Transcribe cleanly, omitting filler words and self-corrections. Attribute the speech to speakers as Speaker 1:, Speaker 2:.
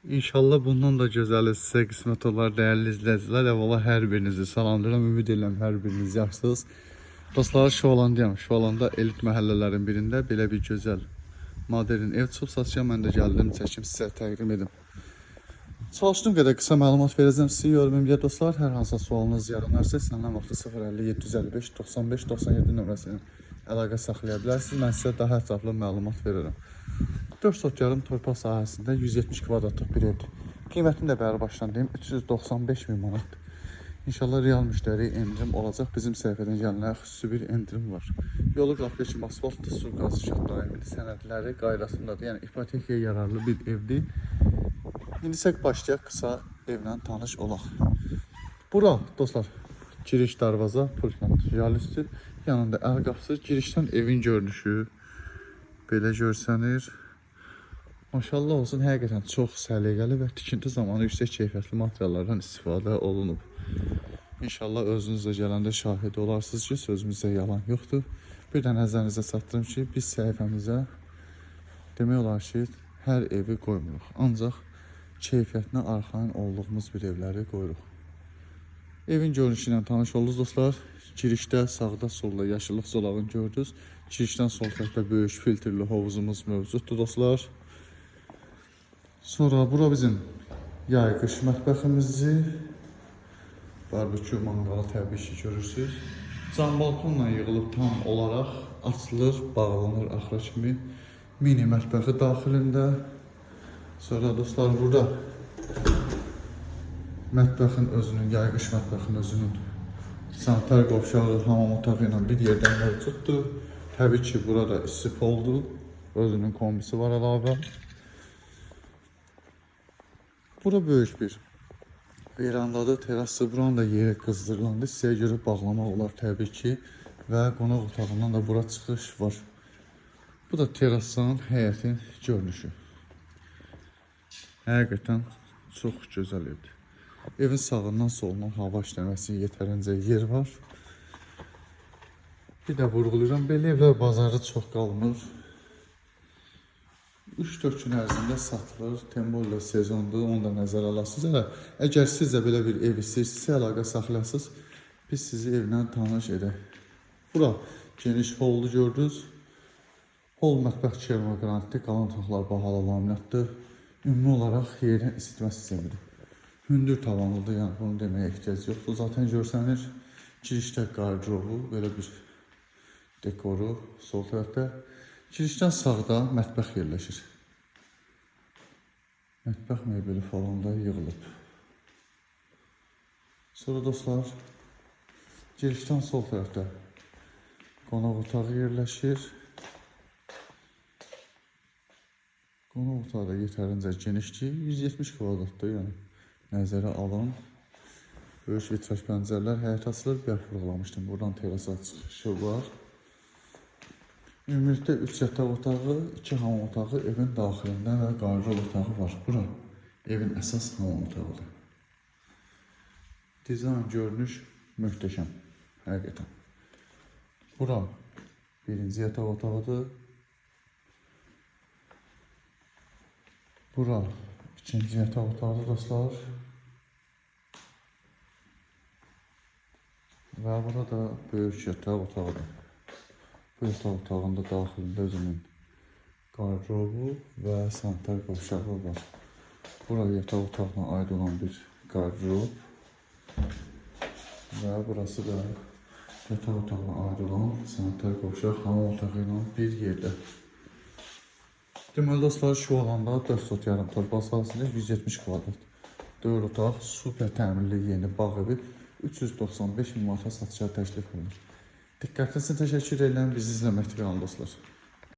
Speaker 1: İnşallah bundan da gözəli sizə qismət olar, dəyərli izləyicilər. Əvvəla hər birinizi salamlayıram, ümid edirəm hər biriniz yaxşısınız. Dostlar, Şovalandayam. Şovalanda elit məhəllələrin birində belə bir gözəl modern ev çıxıb satışa. Mən də gəldim, çəkim sizə təqdim edim. Çalışdığım qədər qısa məlumat verəcəm sizə yorumumda dostlar. Hər hansı sualınız yaranarsa səndən vaxtı 050 755 95 97 nömrəsindən əlaqə saxlaya bilərsiniz. Mən sizə daha ətraflı məlumat verirəm. 4 sot yarım torpaq sahəsində 170 kvadratlıq bir evdir. Qiymətini də bəri başdan deyim, 395 min manatdır. İnşallah real müştəri endirim olacaq. Bizim səhifədən gələnlərə xüsusi bir endirim var. Yolu qapı kimi asfaltlı, su, qaz, işıq daimli sənədləri qaydasındadır. Yəni ipotekaya yararlı bir evdir. İndi isə başlayaq qısa evlə tanış olaq. Bura dostlar, giriş darvaza, pultla jalüstür. Yanında əl qapısı, girişdən evin görünüşü belə görsənir. Maşallah olsun, həqiqətən çox səliqəli və tikinti zamanı yüksək keyfiyyətli materiallardan istifadə olunub. İnşallah özünüz də gələndə şahid olarsınız ki, sözümüzdə yalan yoxdur. Bir də nəzərinizə çatdırım ki, biz səhifəmizə demək olar ki, hər evi qoymuruq. Ancaq keyfiyyətinə arxayın olduğumuz bir evləri qoyuruq. Evin görünüşü ilə tanış oldunuz dostlar. Girişdə sağda solda yaşıllıq zolağını gördünüz. Girişdən sol tərəfdə böyük filtrli hovuzumuz mövcuddur dostlar. Sonra bura bizim yay qış mətbəximizdir. Barbekü manqalı təbii ki görürsünüz. Cam balkonla yığılıb tam olaraq açılır, bağlanır axıra kimi. Mini mətbəxi daxilində. Sonra dostlar burada mətbəxin özünün, yay qış mətbəxin özünün sanitar qovşağı, hamam otağı ilə bir yerdən mövcuddur. Təbii ki burada istif oldu. Özünün kombisi var əlavə. Bura böyük bir verandadır, terası. Buranın da yeri qızdırılandı. Sizə görə bağlamaq olar təbii ki. Və qonaq otağından da bura çıxış var. Bu da terasının, həyətin görünüşü. Həqiqətən çox gözəl evdir. Evin sağından solundan hava işləməsi yetərincə yer var. Bir də vurğulayıram, belə evlər bazarda çox qalmır. 3-4 gün ərzində satılır, Temmuzda sezondur, onu da nəzərə alasınız. Əgər siz də belə bir ev istəyirsinizsə, əlaqə saxlayasınız, biz sizi evlə tanış edək. Bura geniş hollu gördünüz. Hol mətbəx kermoqranitli, qalan otaqlar bahalı laminatdır. Ümumi olaraq yerin isitmə sistemidir. Hündür tavanlıdır, yəni bunu deməyə ehtiyac yoxdur. Zaten görsənir, girişdə qardirobu, belə bir dekoru sol tərəfdə. Girişdən sağda mətbəx yerləşir. Mətbəx mebeli falan da yığılıb. Sonra dostlar, girişdən sol tərəfdə qonaq otağı yerləşir. Qonaq otağı da yetərincə genişdir. 170 kvadratdır, yəni nəzərə alın. Böyük vitraj pəncərələr, həyət açılır, bir vurğulamışdım. Buradan terasa çıxışı var. Ümumilikdə 3 yataq otağı, 2 hamam otağı evin daxilində və qardirob otağı var. Bura evin əsas hamam otağıdır. Dizayn görünüş möhtəşəm, həqiqətən. Bura birinci yataq otağıdır. Bura ikinci yataq otağıdır dostlar. Və bura da böyük yataq otağıdır. Bu yataq otağında daxilində özünün qardirobu və sanitar qovşağı var. Burada yataq otağına aid olan bir qardirob və burası da yataq otağına aid olan sanitar qovşaq hamam otağı ilə bir yerdə. Deməli dostlar, şu alanda 4 sot yarım torpaq sahəsində 170 kvadrat. 4 otaq, super təmirli yeni bağ evi 395 min manata satışa təklif olunur. Diqqətiniz üçün təşəkkür edirəm. Bizi izləməkdə qalın dostlar.